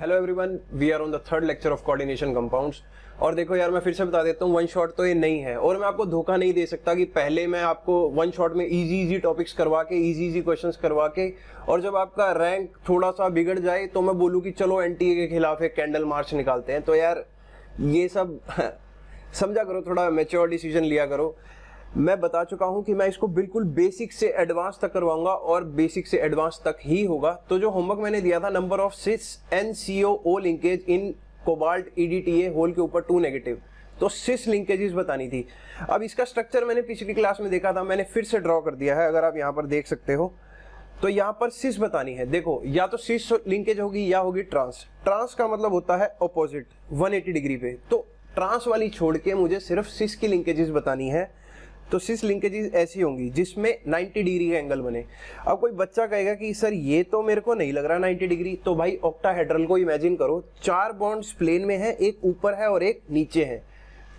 Hello everyone, we are on the third lecture of coordination compounds. और देखो यार, मैं फिर से बता देता हूँ, वन शॉट तो ये नहीं है और मैं आपको धोखा नहीं दे सकता कि पहले मैं आपको वन शॉट में इजी टॉपिक्स करवा के इजी क्वेश्चंस करवा के और जब आपका रैंक थोड़ा सा बिगड़ जाए तो मैं बोलूँ कि चलो एनटीए के खिलाफ एक कैंडल मार्च निकालते हैं। तो यार ये सब समझा करो, थोड़ा मैच्योर डिसीजन लिया करो। मैं बता चुका हूं कि मैं इसको बिल्कुल बेसिक से एडवांस तक करवाऊंगा और बेसिक से एडवांस तक ही होगा। तो जो होमवर्क मैंने दिया था, number of cis NCO linkage in cobalt EDTA whole के ऊपर 2 नेगेटिव, तो सिस लिंकेजेस बतानी थी। अब इसका स्ट्रक्चर मैंने पिछली क्लास में देखा था, मैंने फिर से ड्रॉ कर दिया है, अगर आप यहाँ पर देख सकते हो। तो यहाँ पर सिस बतानी है। देखो, या तो सिस लिंकेज होगी या होगी ट्रांस। ट्रांस का मतलब होता है ऑपोजिट 180 डिग्री पे, तो ट्रांस वाली छोड़ के मुझे सिर्फ सिस की लिंकेजेस बतानी है। तो सिस लिंकेजेस ऐसी होंगी जिसमें 90 डिग्री का एंगल बने। अब कोई बच्चा कहेगा कि सर ये तो मेरे को नहीं लग रहा 90 डिग्री, तो भाई ऑक्टाहेड्रल को इमेजिन करो, 4 बॉन्ड्स प्लेन में है, एक ऊपर है और एक नीचे है।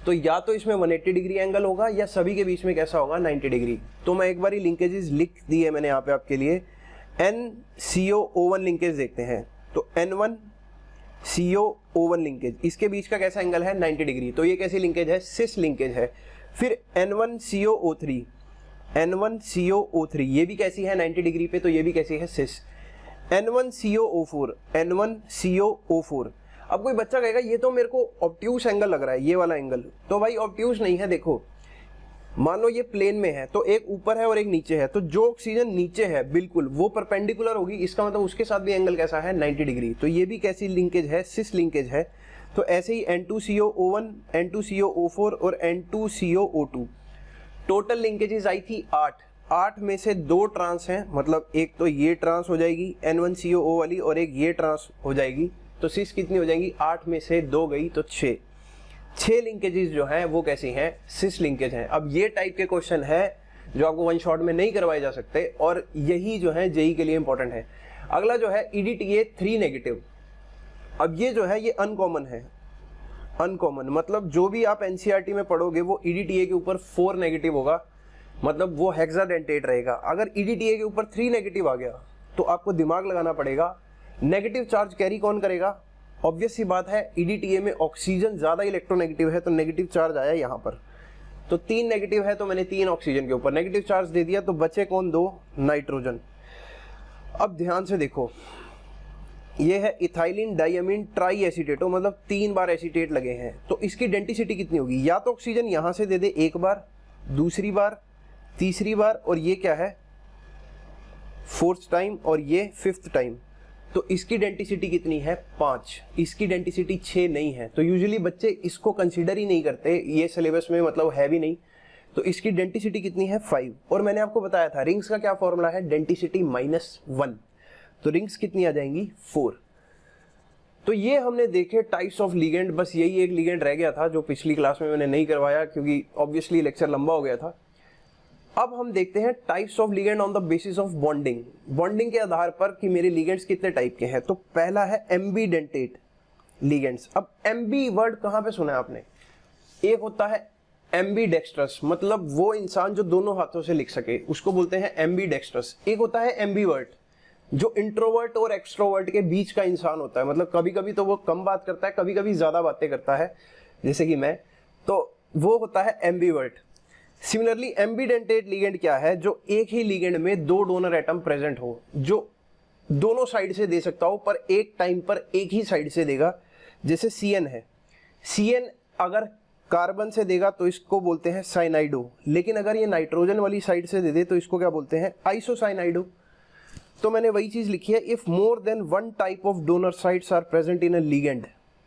तो या तो इसमें 180 डिग्री एंगल होगा या सभी के बीच में कैसा होगा 90 डिग्री। तो मैं एक बार लिंकेजेस लिख दी है मैंने यहाँ पे आपके लिए। NCO लिंकेज देखते हैं, तो N1CO लिंकेज, इसके बीच का कैसा एंगल है 90 डिग्री। तो ये कैसी लिंकेज है? सिस लिंकेज है। फिर N1CO3 ये भी कैसी है 90 डिग्री पे, तो ये भी कैसी है सिस। N1CO4 अब कोई बच्चा कहेगा ये तो मेरे को ऑब्ट्यूस एंगल लग रहा है, ये वाला एंगल। तो भाई ऑब्ट्यूस नहीं है। देखो, मान लो ये प्लेन में है, तो एक ऊपर है और एक नीचे है, तो जो ऑक्सीजन नीचे है बिल्कुल वो परपेंडिकुलर होगी, इसका मतलब उसके साथ भी एंगल कैसा है 90 डिग्री। तो ये भी कैसी लिंकेज है? सिस लिंकेज है। तो ऐसे ही N2CO1, N2CO4 और N2CO2, टोटल लिंकेजेस आई थी 8 में से 2 ट्रांस हैं, मतलब एक तो ये ट्रांस हो जाएगी N1CO वाली और एक ये ट्रांस हो जाएगी। तो सिस कितनी हो जाएंगी? 8 में से 2 गई तो 6 लिंकेजेस जो हैं वो कैसी हैं? सिस लिंकेज हैं। अब ये टाइप के क्वेश्चन है जो आपको वन शॉट में नहीं करवाए जा सकते और यही जो है जेई के लिए इंपॉर्टेंट है। अगला जो है EDTA 3 नेगेटिव। अब ये जो है ये अनकॉमन है। अनकॉमन मतलब जो भी आप NCERT में पढ़ोगे वो EDTA के ऊपर 4 नेगेटिव होगा, मतलब वो हेक्साडेंटेट रहेगा। अगर EDTA के ऊपर 3 नेगेटिव आ गया तो आपको दिमाग लगाना पड़ेगा, नेगेटिव चार्ज कैरी कौन करेगा? ऑब्वियस सी बात है, EDTA में ऑक्सीजन ज्यादा इलेक्ट्रोनेगेटिव है, तो नेगेटिव चार्ज आया यहाँ पर। तो 3 नेगेटिव है, तो मैंने 3 ऑक्सीजन के ऊपर नेगेटिव चार्ज दे दिया, तो बचे कौन? 2 नाइट्रोजन। अब ध्यान से देखो, ये है इथाइलिन डाइअमीन ट्राई एसीटेटो, मतलब 3 बार एसीटेट लगे हैं। तो इसकी डेंसिटी कितनी होगी? या तो ऑक्सीजन यहां से दे दे एक बार, दूसरी बार, तीसरी बार, और ये क्या है 4th टाइम, और ये 5th टाइम। तो इसकी डेंसिटी कितनी है? 5। इसकी डेंसिटी 6 नहीं है। तो यूजुअली बच्चे इसको कंसीडर ही नहीं करते, ये सिलेबस में मतलब है भी नहीं। तो इसकी डेंसिटी कितनी है? 5। और मैंने आपको बताया था रिंग्स का क्या फॉर्मूला है? डेंसिटी -1। तो रिंग्स कितनी आ जाएंगी? 4। तो ये हमने देखे टाइप्स ऑफ लिगेंड। बस यही एक लिगेंड रह गया था जो पिछली क्लास में मैंने नहीं करवाया क्योंकि ऑब्वियसली लेक्चर लंबा हो गया था। अब हम देखते हैं types of ligand on the basis of bonding. Bonding के आधार पर कि मेरे लिगेंड्स कितने टाइप के हैं। तो पहला है एम्बीडेंटेट लिगेंड्स। अब एम्बी वर्ड कहां पे सुना है आपने? एक होता है एम्बीडेक्स्ट्रस, मतलब वो इंसान जो दोनों हाथों से लिख सके उसको बोलते हैं एम्बीडेक्स्ट्रस। एक होता है एम्बीवर्ट, जो इंट्रोवर्ट और एक्सट्रोवर्ट के बीच का इंसान होता है, मतलब कभी कभी तो वो कम बात करता है, कभी कभी ज्यादा बातें करता है, जैसे कि मैं, तो वो होता है एम्बीवर्ट। सिमिलरली एम्बीडेंटेट लिगेंड क्या है? जो एक ही लिगेंड में 2 डोनर एटम प्रेजेंट हो, जो दोनों साइड से दे सकता हो पर एक टाइम पर एक ही साइड से देगा। जैसे CN है, CN अगर कार्बन से देगा तो इसको बोलते हैं साइनाइडो, लेकिन अगर ये नाइट्रोजन वाली साइड से दे दे तो इसको क्या बोलते हैं? आइसोसाइनाइडो। तो मैंने वही चीज लिखी है, if more than 1 type of donor sites are present in a ligand,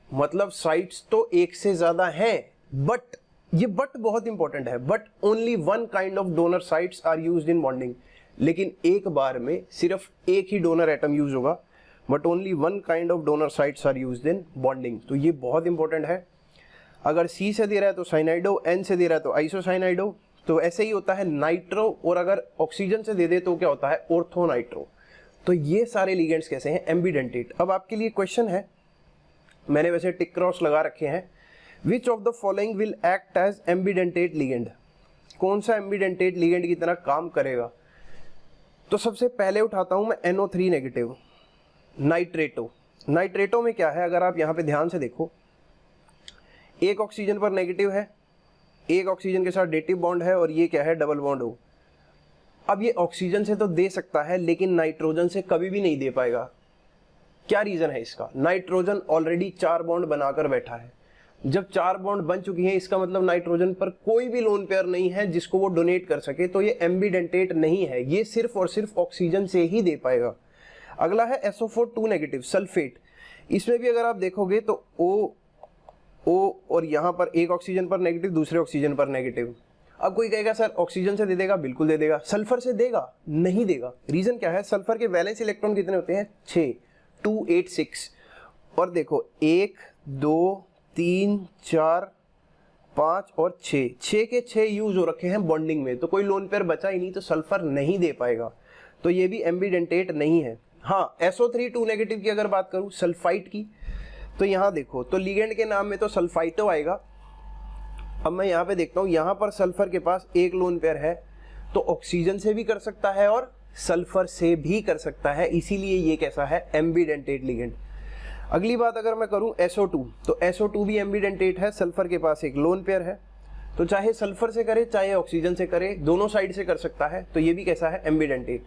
मतलब साइट्स तो एक से ज्यादा हैं, बट ये बट बहुत इंपॉर्टेंट है, but only 1 kind of donor sites are used in bonding. लेकिन एक बार में सिर्फ एक ही डोनर एटम यूज होगा, but only 1 kind of donor sites are used in bonding. तो ये बहुत इंपॉर्टेंट है। अगर C से दे रहा है तो साइनाइडो, N से दे रहा है तो आइसोसाइनाइडो। तो ऐसे ही होता है नाइट्रो, और अगर ऑक्सीजन से दे दे तो क्या होता है? ऑर्थोनाइट्रो। तो ये सारे लिगेंड्स कैसे हैं? एम्बीडेंटेट। अब आपके लिए क्वेश्चन है, मैंने वैसे टिक क्रॉस लगा रखे हैं, which of the following will act as ambidentate ligand? कौन सा एम्बीडेंटेट लिगेंड की तरह काम करेगा? तो सबसे पहले उठाता हूं मैं NO3 नेगेटिव, नाइट्रेटो। नाइट्रेटों में क्या है, अगर आप यहाँ पे ध्यान से देखो, एक ऑक्सीजन पर नेगेटिव है, एक ऑक्सीजन के साथ डेटिव बॉन्ड है, और ये क्या है, डबल बॉन्ड हो। अब ये ऑक्सीजन से तो दे सकता है लेकिन नाइट्रोजन से कभी भी नहीं दे पाएगा। क्या रीजन है इसका? नाइट्रोजन ऑलरेडी 4 बॉन्ड बनाकर बैठा है। जब 4 बॉन्ड बन चुकी हैं, इसका मतलब नाइट्रोजन पर कोई भी लोन पेयर नहीं है जिसको वो डोनेट कर सके, तो ये एम्बीडेंटेट नहीं है, ये सिर्फ और सिर्फ ऑक्सीजन से ही दे पाएगा। अगला है SO4 2 नेगेटिव सल्फेट। इसमें भी अगर आप देखोगे तो O और यहाँ पर एक ऑक्सीजन पर नेगेटिव, दूसरे ऑक्सीजन पर नेगेटिव। अब कोई कहेगा सर ऑक्सीजन से दे देगा, बिल्कुल दे देगा। सल्फर से देगा? नहीं देगा। रीजन क्या है? सल्फर के वैलेंस इलेक्ट्रॉन कितने होते हैं? 6, 2, 8, 6। और देखो 1, 2, 3, 4, 5 और 6 के 6 यूज हो रखे हैं बॉन्डिंग में, तो कोई लोन पेयर बचा ही नहीं, तो सल्फर नहीं दे पाएगा, तो ये भी एम्बीडेंटेट नहीं है। हाँ, SO3 2 नेगेटिव की अगर बात करूं सल्फाइट की, तो यहाँ देखो, तो लिगेंड के नाम में तो सल्फाइटो आएगा। अब मैं यहाँ पे देखता हूँ, यहाँ पर सल्फर के पास एक लोन पेयर है, तो ऑक्सीजन से भी कर सकता है और सल्फर से भी कर सकता है, इसीलिए ये कैसा है? Ambidentate ligand. अगली बात अगर मैं करूं SO2, तो SO2 भी एम्बीडेंटेट है, सल्फर के पास एक लोन पेयर है, तो चाहे सल्फर से करे चाहे ऑक्सीजन से करे, दोनों साइड से कर सकता है, तो ये भी कैसा है? एम्बीडेंटेट।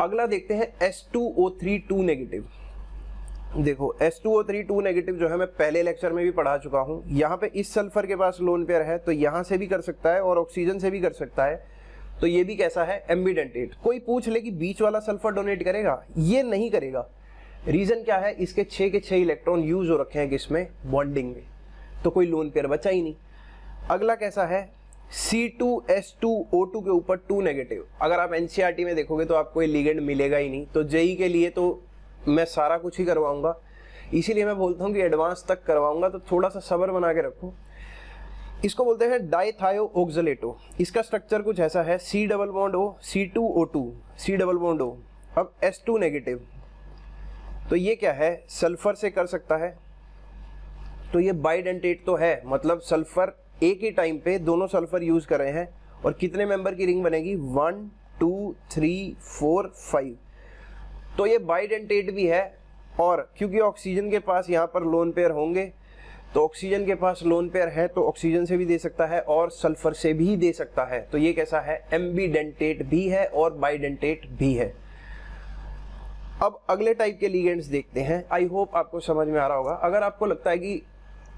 अगला देखते हैं H2O3 2 नेगेटिव। देखो H2O3 2 नेगेटिव जो है मैं पहले लेक्चर में भी पढ़ा चुका हूं। यहाँ पे इस सल्फर के पास लोन पेयर है, तो यहाँ से भी कर सकता है और ऑक्सीजन से भी कर सकता है, तो ये भी कैसा है? एम्बीडेंटेट। कोई पूछ ले कि बीच वाला सल्फर डोनेट करेगा? ये नहीं करेगा। रीजन क्या है? इसके 6 के 6 इलेक्ट्रॉन यूज हो रखे हैं किसमें? बॉन्डिंग में, तो कोई लोन पेयर बचा ही नहीं। अगला कैसा है? C2H2O2 के ऊपर 2 नेगेटिव। अगर आप NCERT में देखोगे तो आपको ये लिगेंड मिलेगा ही नहीं, तो जेई के लिए तो मैं सारा कुछ ही करवाऊंगा, इसीलिए मैं बोलता हूँ कि एडवांस तक करवाऊंगा, तो थोड़ा सा सब्र बना के रखो। इसको बोलते हैं डाइथायोऑक्सलेटो। इसका स्ट्रक्चर कुछ ऐसा है, C double bond O, C2O2, C double bond O, अब H2 नेगेटिव। तो ये क्या है? सल्फर से कर सकता है, तो ये बाइडेंटेट तो है, मतलब सल्फर एक ही टाइम पे दोनों सल्फर यूज कर रहे हैं, और कितने मेंबर की रिंग बनेगी? 1, 2, 3, 4, 5। तो ये बाइडेंटेट भी है, और क्योंकि ऑक्सीजन के पास यहाँ पर लोन पेयर होंगे, तो ऑक्सीजन के पास लोन पेयर है, तो ऑक्सीजन से भी दे सकता है और सल्फर से भी दे सकता है, तो ये कैसा है? एम्बीडेंटेट भी है और बाइडेंटेट भी है। अब अगले टाइप के लिगेंड्स देखते हैं। आई होप आपको समझ में आ रहा होगा। अगर आपको लगता है कि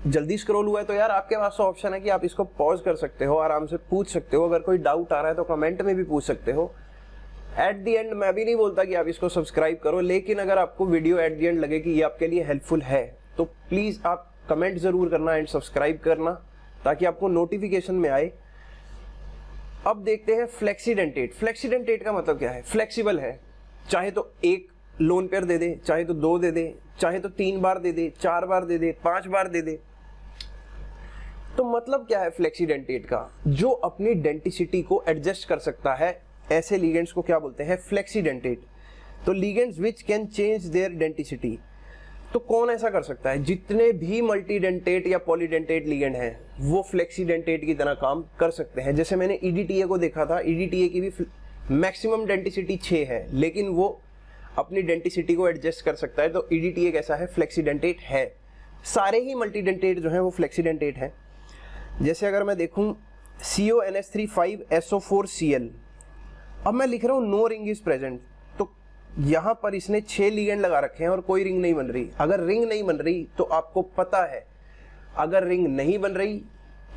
जल्दी स्क्रॉल हुआ है, तो यार आपके पास तो ऑप्शन है कि आप इसको पॉज कर सकते हो, आराम से पूछ सकते हो। अगर कोई डाउट आ रहा है तो कमेंट में भी पूछ सकते हो। एट दी एंड मैं भी नहीं बोलता कि आप इसको सब्सक्राइब करो, लेकिन अगर आपको वीडियो एट दी एंड लगे कि ये आपके लिए हेल्पफुल है, तो प्लीज आप कमेंट जरूर करना एंड सब्सक्राइब करना, ताकि आपको नोटिफिकेशन में आए। अब देखते हैं फ्लेक्सीडेंटेट। फ्लेक्सीडेंटेट का मतलब क्या है? फ्लेक्सिबल है, चाहे तो एक लोन पेयर दे दे, चाहे तो 2 दे दे, चाहे तो 3 बार दे दे, 4 बार दे दे, 5 बार दे दे। तो मतलब क्या है फ्लेक्सीडेंटेट का? जो अपनी डेंटिसिटी को एडजस्ट कर सकता है, ऐसे लिगेंड्स को क्या बोलते हैं? फ्लेक्सीडेंटेट। तो ligands which can change their denticity. तो कौन ऐसा कर सकता है? जितने भी मल्टीडेंटेट या पॉलीडेंटेट लिगेंड हैं, वो फ्लेक्सीडेंटेट की तरह काम कर सकते हैं। जैसे मैंने EDTA को देखा था, EDTA की भी मैक्सिमम डेंटिसिटी 6 है, लेकिन वो अपनी डेंटिसिटी को एडजस्ट कर सकता है, तो EDTA कैसा है? फ्लेक्सीडेंटेट है। सारे ही मल्टीडेंटेट जो हैं वो फ्लेक्सीडेंटेट हैं। जैसे अगर मैं देखूं CONH3 5SO4Cl, अब मैं लिख रहा हूं नो रिंग इज प्रेजेंट, तो यहां पर इसने 6 लिगेंड लगा रखे हैं और कोई रिंग नहीं बन रही। अगर रिंग नहीं बन रही तो आपको पता है, अगर रिंग नहीं बन रही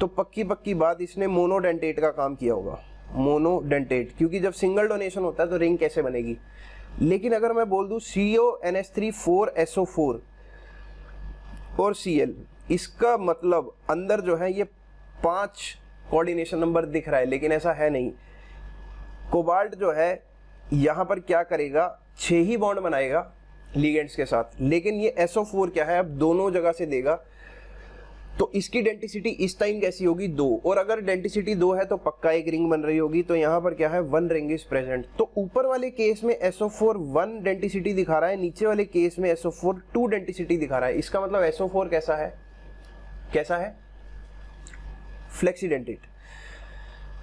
तो पक्की पक्की बात इसने मोनोडेंटेट का काम किया होगा। मोनोडेंटेट, क्योंकि जब सिंगल डोनेशन होता है तो रिंग कैसे बनेगी। लेकिन अगर मैं बोल दूं CONH3 4SO4 और Cl, इसका मतलब अंदर जो है ये 5 कोऑर्डिनेशन नंबर दिख रहा है, लेकिन ऐसा है नहीं। कोबाल्ट जो है यहाँ पर क्या करेगा? 6 ही बॉन्ड बनाएगा लिगेंड्स के साथ, लेकिन ये SO4 क्या है? अब दोनों जगह से देगा, तो इसकी डेंटिसिटी इस टाइम कैसी होगी? 2। और अगर डेंटिसिटी 2 है तो पक्का एक रिंग बन रही होगी, तो यहाँ पर क्या है? 1 रिंग इज प्रेजेंट। तो ऊपर वाले केस में SO4 1 डेंटिसिटी दिखा रहा है, नीचे वाले केस में SO4 2 डेंटिसिटी दिखा रहा है। इसका मतलब SO4 कैसा है? कैसा है? फ्लेक्सीडेंटेट।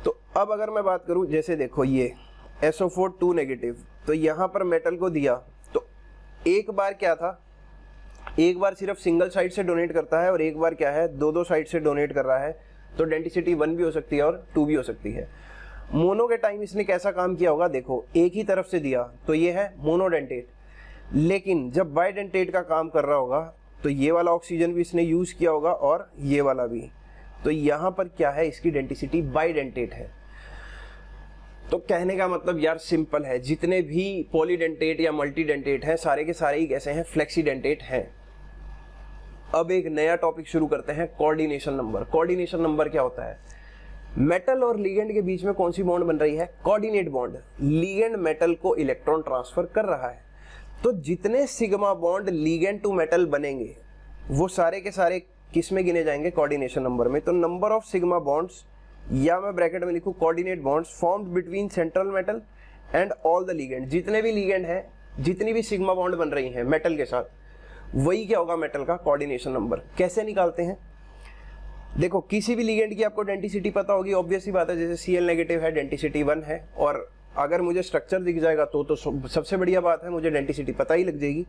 तो अब अगर मैं बात करूं, जैसे देखो ये SO4 2 नेगेटिव, तो यहाँ पर मेटल को दिया, तो एक बार क्या था? एक बार सिर्फ सिंगल साइड से डोनेट करता है और एक बार क्या है दो साइड से डोनेट कर रहा है, तो डेंसिटी 1 भी हो सकती है और 2 भी हो सकती है। मोनो के टाइम इसने कैसा काम किया होगा, देखो एक ही तरफ से दिया तो ये है मोनोडेंटेट, लेकिन जब बाइडेंटेट का काम कर रहा होगा तो ये वाला ऑक्सीजन भी इसने यूज किया होगा और ये वाला भी, तो यहाँ पर क्या है इसकी डेंसिटी बाइडेंटेट है। तो कहने का मतलब यार सिंपल है, जितने भी पॉलीडेंटेट या मल्टीडेंटेट हैं सारे के सारे ही कैसे हैं, फ्लेक्सीडेंटेट हैं। अब एक नया टॉपिक शुरू करते हैं, कोऑर्डिनेशन नंबर। कोऑर्डिनेशन नंबर क्या होता है, मेटल और लिगेंड के बीच में कौन सी बॉन्ड बन रही है, कोऑर्डिनेट बॉन्ड। लिगेंड मेटल को इलेक्ट्रॉन ट्रांसफर कर रहा है, तो जितने sigma bond ligand to metal बनेंगे वो सारे के सारे किस में गिने जाएंगे, कोऑर्डिनेशन नंबर में। तो नंबर ऑफ सिग्मा बॉन्ड्स, या मैं ब्रैकेट में लिखूं coordinate bonds formed between central metal and all the ligand. जितने भी लिगेंड हैं, जितनी भी सिग्मा बॉन्ड बन रही हैं मेटल के साथ, वही क्या होगा मेटल का कोऑर्डिनेशन नंबर। कैसे निकालते हैं, देखो किसी भी लिगेंड की आपको डेंसिटी पता होगी, ऑब्वियस सी बात है, जैसे Cl नेगेटिव है डेंसिटी 1 है, और अगर मुझे स्ट्रक्चर दिख जाएगा तो सबसे बढ़िया बात है, मुझे डेंसिटी पता ही लग जाएगी।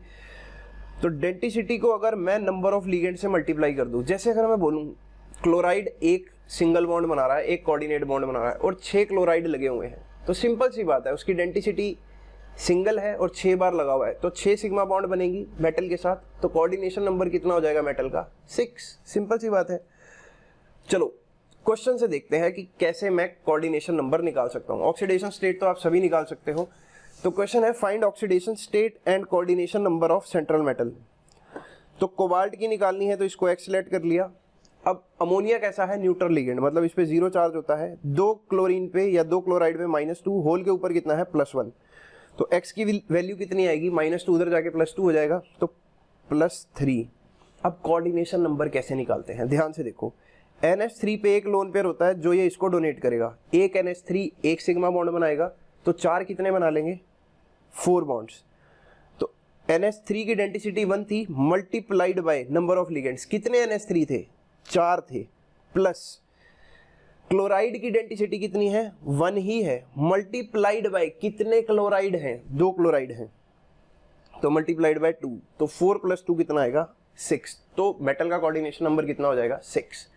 तो डेंसिटी को अगर मैं नंबर ऑफ लिगेंड से मल्टीप्लाई कर दूं, जैसे अगर मैं बोलूं क्लोराइड एक सिंगल बॉन्ड बना रहा है, एक कोऑर्डिनेट बॉन्ड बना रहा है और 6 क्लोराइड लगे हुए हैं, तो सिंपल सी बात है उसकी डेंसिटी सिंगल है और 6 बार लगा हुआ है, तो 6 सिग्मा बॉन्ड बनेगी मेटल के साथ, तो कोऑर्डिनेशन नंबर कितना हो जाएगा मेटल का, 6। सिंपल सी बात है। चलो क्वेश्चन से देखते हैं कि कैसे मैं कोऑर्डिनेशन नंबर निकाल सकता हूँ। ऑक्सीडेशन स्टेट तो आप सभी निकाल सकते हो, तो क्वेश्चन है find oxidation state and coordination number of central metal. तो कोबाल्ट की निकालनी है तो इसको एक्स सेलेक्ट कर लिया। अब अमोनिया कैसा है, न्यूट्रल लिगेंड, मतलब इस पे 0 चार्ज होता है, 2 क्लोरीन पे या 2 क्लोराइड पे -2, होल के ऊपर कितना है +1, तो x की वैल्यू कितनी आएगी, -2 उधर जाके +2 हो जाएगा, तो +3। अब कोऑर्डिनेशन नंबर कैसे निकालते हैं, ध्यान से देखो। NH3 पे एक लोन पेयर होता है जो ये इसको डोनेट करेगा, एक NH3 एक सिग्मा बॉन्ड बनाएगा, तो 4 कितने बना लेंगे, 4 बॉन्ड्स। तो NH3 की डेंसिटी 1 थी, multiplied by number of ligands, कितने NH3 थे, 4 थे, प्लस क्लोराइड की डेंसिटी कितनी है, 1 ही है, मल्टीप्लाइड बाय कितने क्लोराइड हैं, 2 क्लोराइड हैं, तो मल्टीप्लाइड बाय 2, तो 4 + 2 कितना आएगा, 6। तो मेटल का कोऑर्डिनेशन नंबर कितना हो जाएगा, 6।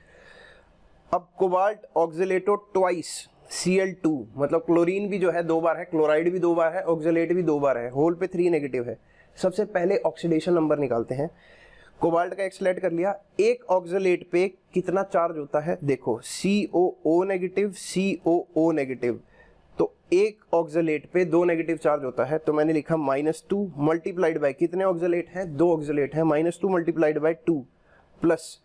अब कोबाल्ट ऑक्सीलेटो ट्वाइस Cl2, मतलब क्लोरीन भी जो है 2 बार है, क्लोराइड भी 2 बार है, ऑक्सीलेट भी 2 बार है, होल पे 3 नेगेटिव है। सबसे पहले ऑक्सीडेशन नंबर निकालते हैं। कोबाल्ट का एक्स सेलेक्ट कर लिया, एक ऑक्सीलेट पे कितना चार्ज होता है, देखो COO नेगेटिव, COO नेगेटिव, तो एक ऑक्सीलेट पे 2 नेगेटिव चार्ज होता है, तो मैंने लिखा -2 मल्टीप्लाइड बाय कितने ऑक्सीलेट हैं, 2 ऑक्सीलेट हैं, -2 मल्टीप्लाइड बाय 2, प्लस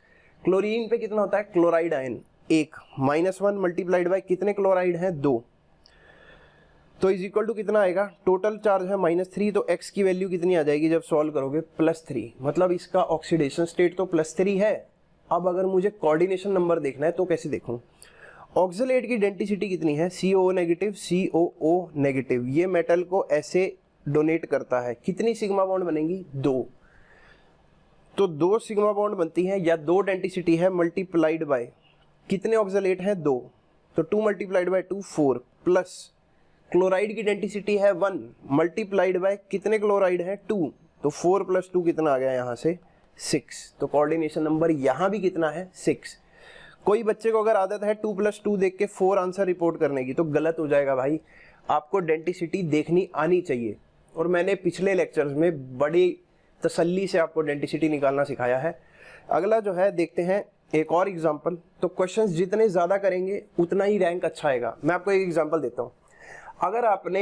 क्लोरीन पे कितना होता है, क्लोराइड आयन 1, -1 मल्टीप्लाइड बाय कितने क्लोराइड हैं, 2, तो इज इक्वल टू कितना आएगा, टोटल चार्ज है -3, तो x की वैल्यू कितनी आ जाएगी जब सॉल्व करोगे, +3। मतलब इसका ऑक्सीडेशन स्टेट तो +3 है। अब अगर मुझे कोऑर्डिनेशन नंबर देखना है तो कैसे देखूं, ऑक्सीलेट की डेंसिटी कितनी है, COO नेगेटिव, COO नेगेटिव, ये मेटल को ऐसे डोनेट करता है, कितनी सिग्मा बॉन्ड बनेंगी, 2, तो 2 सिग्मा बॉन्ड बनती है, या 2 डेंसिटी है मल्टीप्लाइड बाय कितने ऑक्सीलेट हैं, 2, तो 2 मल्टीप्लाइड बाय 2 4, प्लस क्लोराइड की डेंसिटी है 1 मल्टीप्लाइड बाय कितने क्लोराइड है, 2, तो 4 + 2 कितना आ गया यहाँ से, 6। तो कोऑर्डिनेशन नंबर यहाँ भी कितना है, 6। कोई बच्चे को अगर आदत है 2 + 2 देख के 4 आंसर रिपोर्ट करने की, तो गलत हो जाएगा भाई, आपको डेंसिटी देखनी आनी चाहिए। और मैंने पिछले लेक्चर्स में बड़ी तसल्ली से आपको डेंसिटी निकालना सिखाया है। अगला जो है देखते हैं एक और एग्जाम्पल। तो क्वेश्चंस जितने ज़्यादा करेंगे उतना ही रैंक अच्छा आएगा। मैं आपको एक एग्जाम्पल देता हूँ। अगर आपने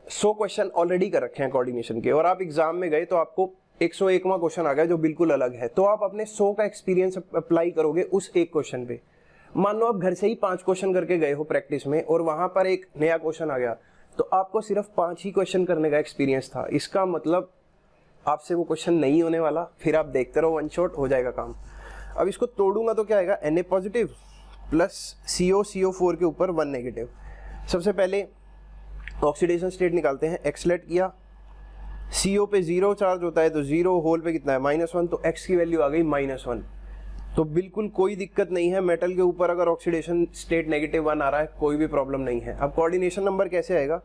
100 क्वेश्चन ऑलरेडी कर रखे हैं कोऑर्डिनेशन के और आप एग्जाम में गए तो आपको 101वां क्वेश्चन आ गया जो बिल्कुल अलग है, तो आप अपने 100 का एक्सपीरियंस अप्लाई करोगे उस एक क्वेश्चन पे। मान लो आप घर से ही 5 क्वेश्चन करके गए हो प्रैक्टिस में और वहां पर एक नया क्वेश्चन आ गया, तो आपको सिर्फ 5 ही क्वेश्चन करने का एक्सपीरियंस था। इसका मतलब आपसे वो क्वेश्चन नहीं होने वाला, फिर आप देखते रहो, 1 शॉट हो जाएगा काम। अब इसको तोड़ूंगा तो क्या आएगा, Na पॉजिटिव प्लस CO4 के ऊपर 1 नेगेटिव। सबसे पहले ऑक्सीडेशन स्टेट निकालते हैं। एक्सलेट किया, CO पे 0 चार्ज होता है तो 0, होल पे कितना है -1, तो X की वैल्यू आ गई -1। तो बिल्कुल कोई दिक्कत नहीं है, मेटल के ऊपर अगर ऑक्सीडेशन स्टेट -1 आ रहा है कोई भी प्रॉब्लम नहीं है। अब कोऑर्डिनेशन नंबर कैसे आएगा,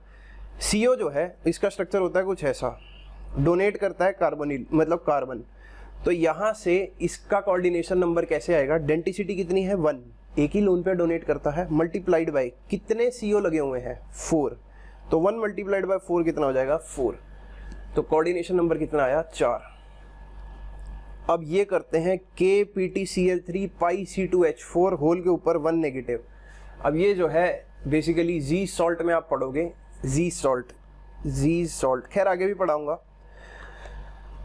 CO जो है इसका स्ट्रक्चर होता है कुछ ऐसा, डोनेट करता है कार्बोनिल मतलब कार्बन, तो यहां से इसका कोऑर्डिनेशन नंबर कैसे आएगा, डेंसिटी कितनी है 1, एक ही लोन पेयर डोनेट करता है, मल्टीप्लाइड बाय कितने CO लगे हुए हैं 4, तो 1 मल्टीप्लाइड बाय 4 कितना हो जाएगा 4, तो कोऑर्डिनेशन नंबर कितना आया 4। अब ये करते हैं KPtCl3 πC2H4 होल के ऊपर 1 नेगेटिव। अब ये जो है बेसिकली जी सॉल्ट में आप पढ़ोगे, जी सॉल्ट खैर आगे भी पढ़ाऊंगा।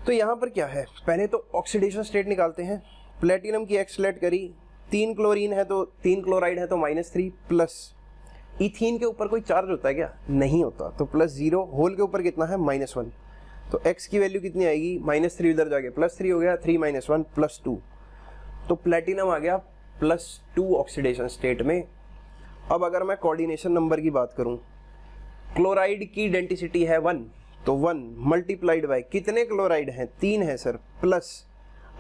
तो यहाँ पर क्या है, पहले तो ऑक्सीडेशन स्टेट निकालते हैं। प्लेटिनम की एक्सलेट करी, 3 क्लोरीन है तो 3 क्लोराइड है तो -3 प्लस इथीन के ऊपर कोई चार्ज होता है क्या, नहीं होता, तो +0 होल के ऊपर कितना है -1, तो x की वैल्यू कितनी आएगी -3 इधर जाके +3 हो गया, 3 - 1 +2, तो प्लेटिनम आ गया +2 ऑक्सीडेशन स्टेट में। अब अगर मैं कोऑर्डिनेशन नंबर की बात करूं, क्लोराइड की डेंसिटी है 1, तो 1 मल्टीप्लाइड बाय कितने क्लोराइड हैं 3 है सर, प्लस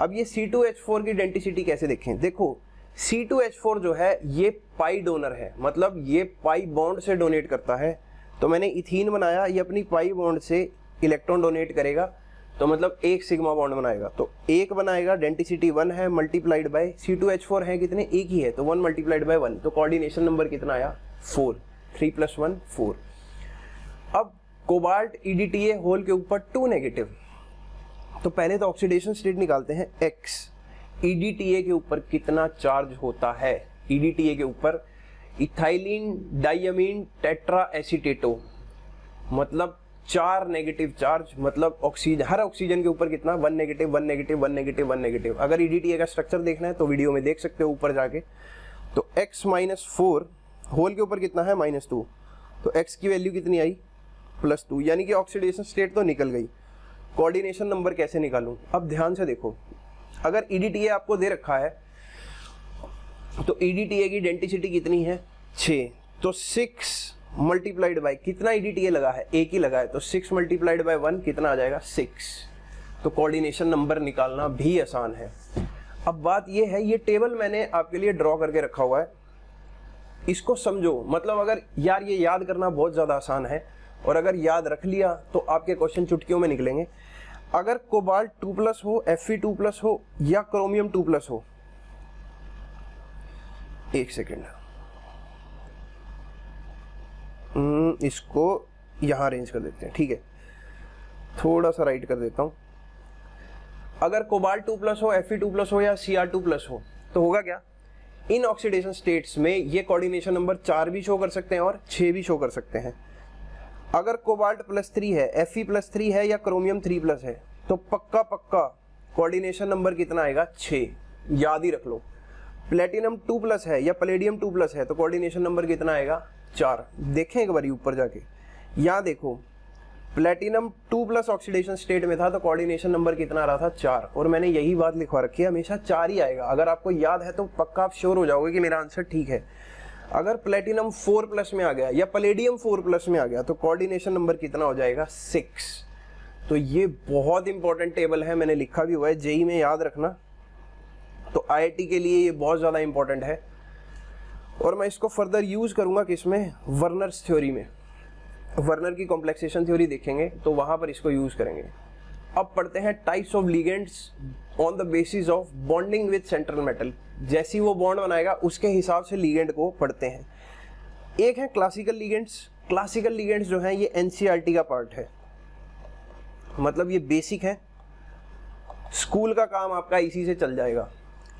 अब ये C2H4 की डेंसिटी कैसे देखें, देखो C2H4 जो है ये पाई डोनर है, मतलब ये पाई बॉन्ड से डोनेट करता है। तो मैंने इथीन बनाया, ये अपनी पाई बॉन्ड से इलेक्ट्रॉन डोनेट करेगा, तो मतलब एक सिग्मा बॉन्ड बनाएगा, तो एक बनाएगा, डेंसिटी 1 है, मल्टीप्लाइड बाय C2H4 है कितने, एक ही है, तो 1 मल्टीप्लाइड बाय 1, तो कोऑर्डिनेशन नंबर कितना आया 4, 3 + 1 4। अब कोबाल्ट EDTA होल के ऊपर 2 नेगेटिव, तो पहले तो ऑक्सीडेशन स्टेट निकालते हैं X, EDTA के ऊपर कितना चार्ज होता है, EDTA के ऊपर इथाइलिन डाइअमीन टेट्रा एसीटेटो, मतलब 4 नेगेटिव चार्ज, मतलब ऑक्सीजन, हर ऑक्सीजन के ऊपर कितना 1 नेगेटिव 1 नेगेटिव 1 नेगेटिव 1 नेगेटिव। अगर EDTA का स्ट्रक्चर देखना है तो वीडियो में देख सकते हो ऊपर जाके। तो X - 4 होल के ऊपर कितना है -2, तो X की वैल्यू कितनी आई +2, यानी कि ऑक्सीडेशन स्टेट तो निकल गई। कोऑर्डिनेशन नंबर कैसे निकालूं, अब ध्यान से देखो, अगर EDTA आपको दे रखा है तो EDTA की डेंसिटी कितनी है 6, तो 6 मल्टीप्लाइड बाय कितना EDTA लगा है, एक ही लगा है, तो 6 मल्टीप्लाइड बाय 1 कितना आ जाएगा 6, तो कोऑर्डिनेशन नंबर निकालना भी आसान है। अब बात ये है, ये टेबल मैंने आपके लिए ड्रॉ करके रखा हुआ है, इसको समझो, मतलब अगर यार ये याद करना बहुत ज़्यादा आसान है, और अगर याद रख लिया तो आपके क्वेश्चन चुटकियों में निकलेंगे। अगर कोबाल्ट 2+ हो, Fe2+ हो या क्रोमियम 2+ हो, एक सेकेंड, इसको यहाँ अरेंज कर देते हैं, ठीक है, थोड़ा सा राइट कर देता हूँ। अगर कोबाल्ट 2+ हो, Fe2+ हो या Cr2+ हो, तो होगा क्या, इन ऑक्सीडेशन स्टेट्स में ये कोऑर्डिनेशन नंबर 4 भी शो कर सकते हैं और 6 भी शो कर सकते हैं। अगर कोबाल्ट +3 है, Fe+3 है या क्रोमियम 3+ है, तो पक्का कोऑर्डिनेशन नंबर कितना आएगा 6, याद ही रख लो। प्लेटिनम 2+ है या पैलेडियम 2+ है, तो कोऑर्डिनेशन नंबर कितना आएगा 4। देखें एक बार ऊपर जाके, यहाँ देखो प्लेटिनम 2+ ऑक्सीडेशन स्टेट में था, तो कोऑर्डिनेशन नंबर कितना आ रहा था 4, और मैंने यही बात लिखवा रखी है, हमेशा 4 ही आएगा। अगर आपको याद है तो पक्का आप श्योर हो जाओगे कि मेरा आंसर ठीक है। अगर प्लेटिनम 4+ में आ गया या पैलेडियम 4+ में आ गया, तो कोऑर्डिनेशन नंबर कितना हो जाएगा 6। तो ये बहुत इंपॉर्टेंट टेबल है, मैंने लिखा भी हुआ है, जेई में याद रखना, तो IIT के लिए ये बहुत ज़्यादा इंपॉर्टेंट है, और मैं इसको फर्दर यूज़ करूँगा किसमें, वर्नर्स थ्योरी में। वर्नर की कॉम्प्लेक्सेशन थ्योरी देखेंगे तो वहाँ पर इसको यूज़ करेंगे। अब पढ़ते हैं types of ligands on the basis of bonding with central metal. जैसी वो बॉन्ड बनाएगा उसके हिसाब से लिगेंड को पढ़ते हैं। एक है क्लासिकल लिगेंड्स। क्लासिकल लिगेंड्स जो हैं ये NCERT का पार्ट है, मतलब ये बेसिक है, स्कूल का काम आपका इसी से चल जाएगा।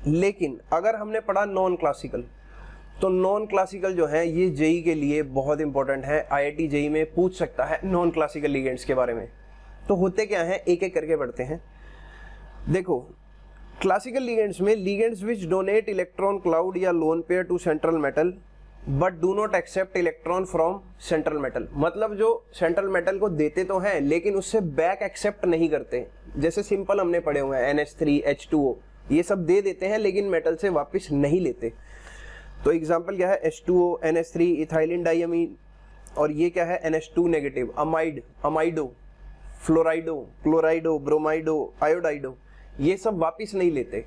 लेकिन अगर हमने पढ़ा नॉन क्लासिकल, तो नॉन क्लासिकल जो है ये जेई के लिए बहुत इंपॉर्टेंट है। IIT जेई में पूछ सकता है नॉन क्लासिकल लिगेंड्स के बारे में। तो होते क्या हैं, एक एक करके पढ़ते हैं। देखो क्लासिकल लिगेंड्स में ligands which donate electron cloud या lone pair to central metal but do not accept electron from central metal, मतलब जो सेंट्रल मेटल को देते तो हैं लेकिन उससे बैक एक्सेप्ट नहीं करते। जैसे सिंपल हमने पढ़े हुए हैं NH3 H2O, ये सब दे देते हैं लेकिन मेटल से वापस नहीं लेते। तो एग्जाम्पल क्या है, H2O, NH3, इथाइलिन डाइअमीन, और ये क्या है NH2 नेगेटिव, अमाइड, अमाइडो, फ्लोराइडो, क्लोराइडो, ब्रोमाइडो, आयोडाइडो, ये सब वापस नहीं लेते।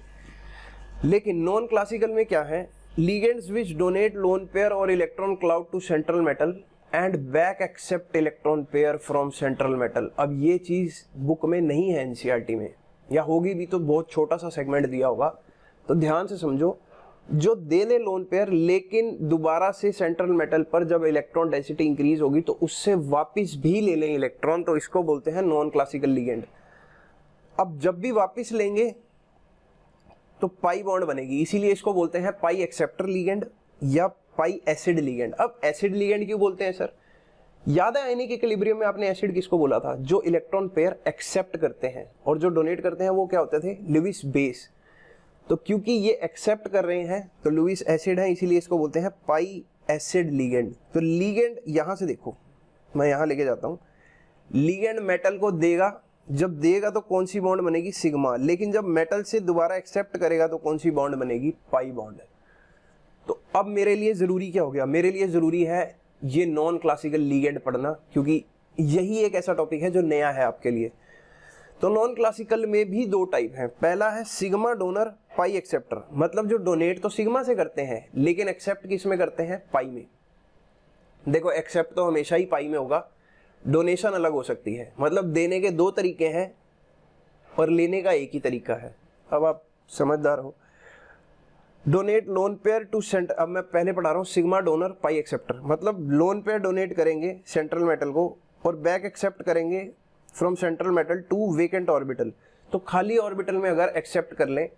लेकिन नॉन क्लासिकल में क्या है, ligands which donate lone pair और electron cloud to central metal and back accept electron pair from central metal. अब ये चीज बुक में नहीं है NCERT में, या होगी भी तो बहुत छोटा सा सेगमेंट दिया होगा। तो ध्यान से समझो, जो दे दे लोन पेयर लेकिन दोबारा से सेंट्रल मेटल पर जब इलेक्ट्रॉन डेंसिटी इंक्रीज होगी तो उससे वापस भी ले लें इलेक्ट्रॉन, तो इसको बोलते हैं नॉन क्लासिकल लिगेंड। अब जब भी वापस लेंगे तो पाई बॉन्ड बनेगी, इसीलिए इसको बोलते हैं पाई एक्सेप्टर लिगेंड या पाई एसिड लिगेंड। अब एसिड लिगेंड क्यों बोलते हैं सर? याद है आयनिक इक्विलिब्रियम में आपने एसिड किसको बोला था? जो इलेक्ट्रॉन पेयर एक्सेप्ट करते हैं, और जो डोनेट करते हैं वो क्या होते थे? Lewis base. तो क्योंकि ये एक्सेप्ट कर रहे हैं तो लुईस एसिड है, इसीलिए इसको बोलते हैं पाई एसिड लिगेंड। तो लिगेंड यहां से देखो, मैं यहां लेके जाता हूं, लिगेंड मेटल को देगा, जब देगा तो कौन सी बॉन्ड बनेगी? सिग्मा। लेकिन जब मेटल से दोबारा एक्सेप्ट करेगा तो कौन सी बॉन्ड बनेगी? Pi bond. तो अब मेरे लिए जरूरी क्या हो गया? मेरे लिए जरूरी है ये नॉन क्लासिकल लिगेंड पढ़ना, क्योंकि यही एक ऐसा टॉपिक है जो नया है आपके लिए। तो नॉन क्लासिकल में भी दो टाइप हैं। पहला है सिग्मा डोनर पाई एक्सेप्टर, मतलब जो डोनेट तो सिग्मा से करते हैं लेकिन एक्सेप्ट किस में करते हैं? पाई में। देखो एक्सेप्ट तो हमेशा ही पाई में होगा, डोनेशन अलग हो सकती है, मतलब देने के दो तरीके हैं और लेने का एक ही तरीका है। अब आप समझदार हो। Donate lone pair to centre, अब मैं पहले पढ़ा रहा हूँ सिग्मा डोनर पाई एक्सेप्टर, मतलब लोन पेयर डोनेट करेंगे सेंट्रल मेटल को और बैक एक्सेप्ट करेंगे from central metal to vacant orbital. तो खाली ऑर्बिटल में अगर एक्सेप्ट कर लें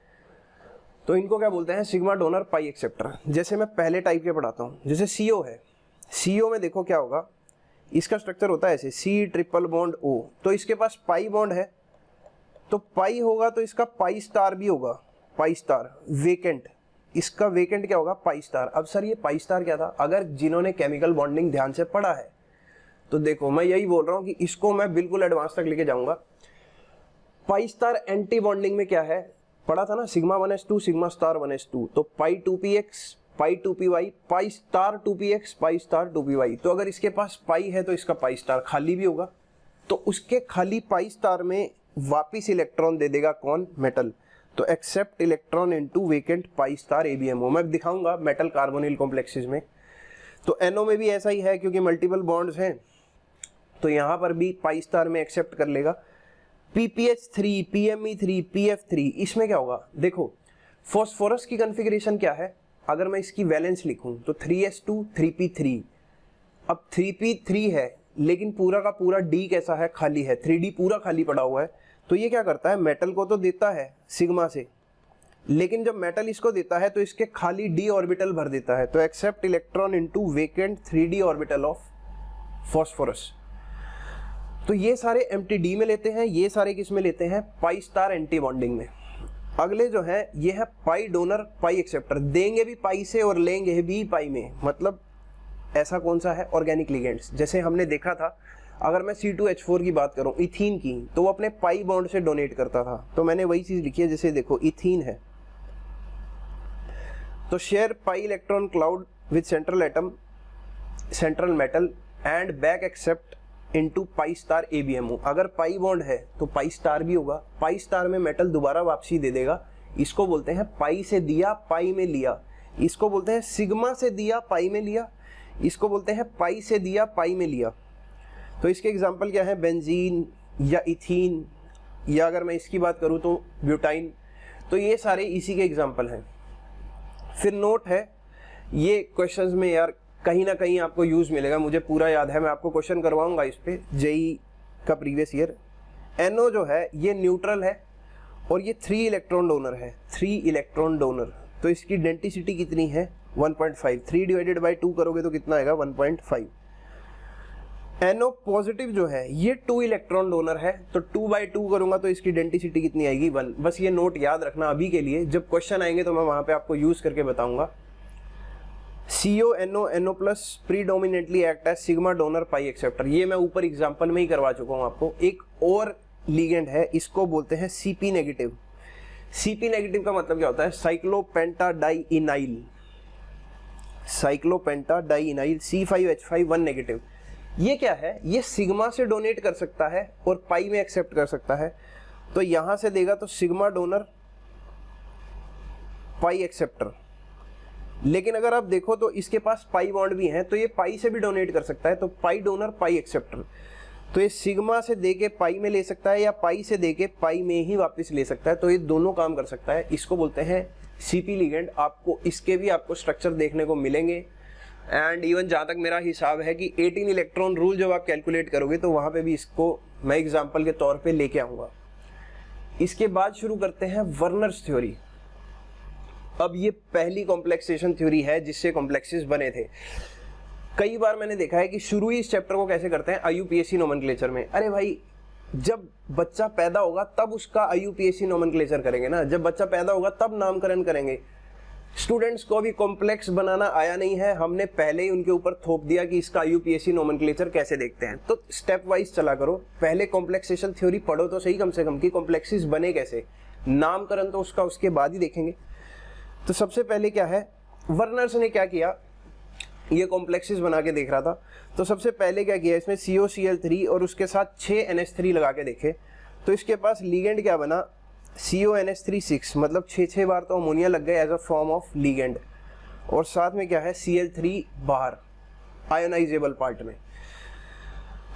तो इनको क्या बोलते हैं? Sigma donor pi acceptor. जैसे मैं पहले टाइप के पढ़ाता हूँ, जैसे CO है, CO में देखो क्या होगा, इसका स्ट्रक्चर होता है ऐसे C ट्रिपल बॉन्ड O, तो इसके पास पाई बॉन्ड है, तो पाई होगा तो इसका पाई स्टार भी होगा, पाई स्टार। वेकेंट, इसका वेकेंट क्या होगा? Pi star. अब सर ये पाई स्टार क्या था? अगर जिन्होंने केमिकल बॉन्डिंग ध्यान से पढ़ा है तो देखो, मैं यही बोल रहा हूँ कि इसको मैं बिल्कुल एडवांस तक लेके जाऊंगा। पाई स्टार एंटी बॉन्डिंग में क्या है पढ़ा था ना? Sigma 1s2 sigma star 1s2, तो पाई 2px पाई 2py pi star 2px pi star 2py। तो अगर इसके पास पाई है तो इसका पाई स्टार खाली भी होगा, तो उसके खाली पाई स्टार में वापिस इलेक्ट्रॉन दे देगा कौन? मेटल। तो accept electron into vacant pi star ABMO। मैं दिखाऊंगा मेटल कार्बोनिल कॉम्प्लेक्सेस में। तो NO में भी ऐसा ही है, क्योंकि मल्टीपल बॉन्ड्स हैं, तो यहां पर भी पाई स्टार में एक्सेप्ट कर लेगा। PPH3 PME3 PF3, इसमें क्या होगा? देखो फॉस्फोरस की कॉन्फ़िगरेशन क्या है? अगर मैं इसकी वैलेंस लिखूं तो 3s2 3p3। अब 3p3 है लेकिन पूरा का पूरा D कैसा है? खाली है, 3D पूरा खाली पड़ा हुआ है। तो ये क्या करता है? मेटल को तो देता है सिग्मा से, लेकिन जब मेटल इसको देता है तो इसके खाली D ऑर्बिटल भर देता है। तो accept electron into vacant 3D orbital of phosphorus. तो ये सारे एम्प्टी D में लेते हैं, ये सारे किस में लेते हैं? पाई स्टार एंटी बॉन्डिंग में। अगले जो है ये है पाई डोनर पाई एक्सेप्टर, देंगे भी पाई से और लेंगे भी पाई में। मतलब ऐसा कौन सा है? Organic ligands. जैसे हमने देखा था, अगर मैं C2H4 की बात करूं, इथीन की, तो वो अपने पाई बॉन्ड से डोनेट करता था। तो मैंने वही चीज लिखी है, जैसे देखो इथीन है तो share pi electron cloud with central atom central metal and back accept into pi star ABMO। अगर पाई बॉन्ड है तो पाई स्टार भी होगा, पाई स्टार में मेटल दोबारा वापसी दे देगा। इसको बोलते हैं पाई से दिया पाई में लिया। इसको बोलते हैं सिग्मा से दिया पाई में लिया। इसको बोलते हैं पाई से दिया पाई में लिया। तो इसके एग्जाम्पल क्या है? बेंजीन या इथीन, या अगर मैं इसकी बात करूं तो ब्यूटाइन। तो ये सारे इसी के एग्जाम्पल हैं। फिर नोट है, ये क्वेश्चंस में यार कहीं ना कहीं आपको यूज मिलेगा, मुझे पूरा याद है, मैं आपको क्वेश्चन करवाऊंगा इस पे JEE का प्रीवियस ईयर। NO जो है ये न्यूट्रल है और ये 3 इलेक्ट्रॉन डोनर है, 3 इलेक्ट्रॉन डोनर। तो इसकी डेंसिटी कितनी है? 1.5। 3 डिवाइडेड बाई 2 करोगे तो कितना आएगा? 1.5। NO पॉजिटिव जो है ये 2 इलेक्ट्रॉन डोनर है, तो 2/2 करूंगा तो इसकी डेंसिटी कितनी आएगी? 1। बस ये नोट याद रखना अभी के लिए, जब क्वेश्चन आएंगे तो मैं वहां पे आपको यूज करके बताऊंगा। CO plus predominantly act as sigma donor pi acceptor. ये मैं ऊपर एग्जांपल में ही करवा चुका हूं आपको। एक और लिगेंड है, इसको बोलते हैं CP नेगेटिव। CP नेगेटिव का मतलब क्या होता है? साइक्लोपेंटाडाइइनाइल, साइक्लोपेंटाडाइइनाइल C5H5 1 नेगेटिव। ये क्या है? ये सिग्मा से डोनेट कर सकता है और पाई में एक्सेप्ट कर सकता है। तो यहां से देगा तो सिग्मा डोनर पाई एक्सेप्टर। लेकिन अगर आप देखो तो इसके पास पाई बॉन्ड भी है, तो ये पाई से भी डोनेट कर सकता है। तो पाई डोनर पाई एक्सेप्टर। तो ये सिग्मा से दे के पाई में ले सकता है या पाई से दे के पाई में ही वापस ले सकता है, तो ये दोनों काम कर सकता है। इसको बोलते हैं सीपी लिगेंड। आपको इसके भी आपको स्ट्रक्चर देखने को मिलेंगे। एंड इवन जहाँ तक मेरा हिसाब है कि 18 इलेक्ट्रॉन रूल जब आप कैलकुलेट करोगे तो वहाँ पे भी इसको मैं एग्जाम्पल के तौर पे लेके आऊँगा। इसके बाद शुरू करते हैं वर्नर्स थ्योरी। अब ये पहली कॉम्प्लेक्सेशन थ्योरी है जिससे कॉम्प्लेक्सेस बने थे। कई बार मैंने देखा है कि शुरू ही इस चैप्टर को कैसे करते हैं, IUPAC नोमेनक्लेचर में। अरे भाई, जब बच्चा पैदा होगा तब उसका IUPAC नोमेनक्लेचर करेंगे ना, जब बच्चा पैदा होगा तब नामकरण करेंगे। स्टूडेंट्स को अभी कॉम्प्लेक्स बनाना आया नहीं है, हमने पहले ही उनके ऊपर थोप दिया कि इसका IUPAC नोमेनक्लेचर कैसे देखते हैं। तो स्टेप वाइज चला करो, पहले कॉम्प्लेक्सेशन थ्योरी पढ़ो तो सही कम से कम कि कॉम्प्लेक्सेस बने कैसे, नामकरण तो उसका उसके बाद ही देखेंगे। तो सबसे पहले क्या है, वर्नर्स ने क्या किया, ये कॉम्प्लेक्सेस बना के देख रहा था। तो सबसे पहले क्या किया, इसमें COCl3 और उसके साथ 6 NH3 लगा के देखे। तो इसके पास लीगेंड क्या बना, CONH3 मतलब 6 बार तो अमोनिया लग गए as a form of ligand. और साथ में क्या है, Cl3 बाहर आयोनाइजेबल पार्ट में।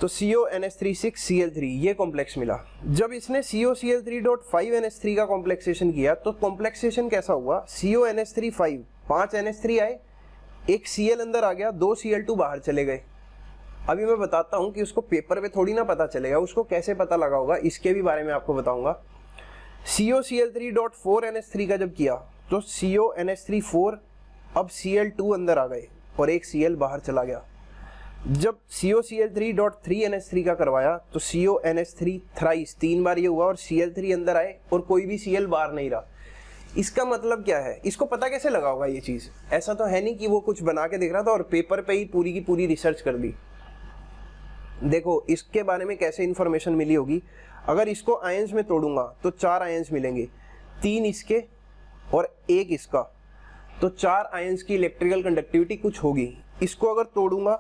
तो CONH3 Cl3 ये कॉम्प्लेक्स मिला। जब इसने COCl3.5NH3 का कॉम्प्लेक्सेशन किया तो कॉम्प्लेक्सेशन कैसा हुआ, CONH3 5 NH3 आए, एक Cl अंदर आ गया, 2 Cl2 बाहर चले गए। अभी मैं बताता हूं कि उसको पेपर पे थोड़ी ना पता चलेगा, उसको कैसे पता लगा होगा इसके भी बारे में आपको बताऊंगा। COCl3.4NH3 का जब किया तो CONH3 4, अब Cl2 अंदर आ गए और एक Cl बाहर चला गया। जब COCl3.3NH3 का करवाया तो CONH3 थ्राइस 3 बार ये हुआ और Cl3 अंदर आए और कोई भी Cl बाहर नहीं रहा। इसका मतलब क्या है, इसको पता कैसे लगा होगा ये चीज, ऐसा तो है नहीं कि वो कुछ बना के देख रहा था और पेपर पे ही पूरी की पूरी रिसर्च कर दी। देखो इसके बारे में कैसे इंफॉर्मेशन मिली होगी, अगर इसको आयंस में तोड़ूंगा तो 4 आयंस मिलेंगे, 3 इसके और 1 इसका, तो 4 आयंस की इलेक्ट्रिकल कंडक्टिविटी कुछ होगी। इसको अगर तोड़ूंगा